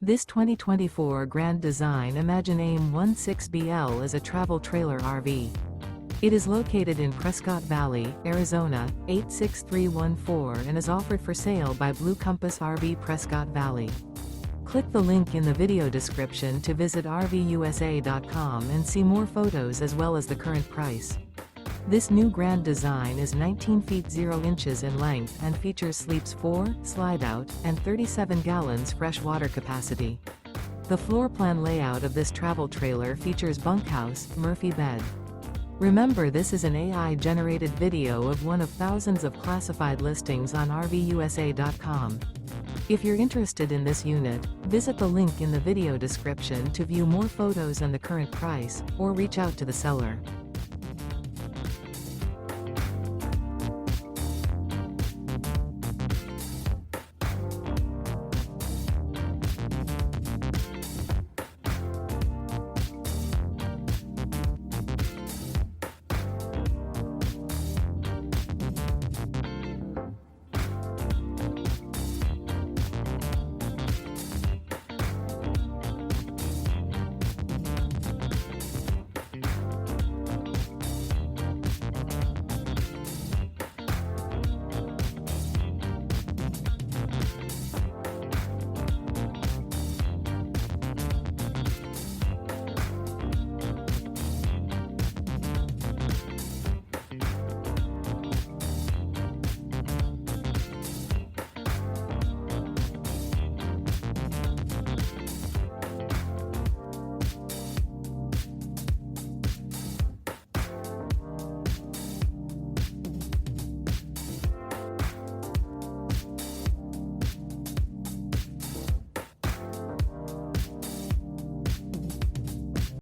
This 2024 Grand Design Imagine AIM-16BL is a travel trailer RV. It is located in Prescott Valley, Arizona, 86314 and is offered for sale by Blue Compass RV Prescott Valley. Click the link in the video description to visit RVUSA.com and see more photos as well as the current price. This new Grand Design is 19 feet 0 inches in length and features sleeps 4, Slideout, and 37 gallons fresh water capacity. The floor plan layout of this travel trailer features bunkhouse, Murphy bed. Remember, this is an AI-generated video of one of thousands of classified listings on RVUSA.com. If you're interested in this unit, visit the link in the video description to view more photos and the current price, or reach out to the seller.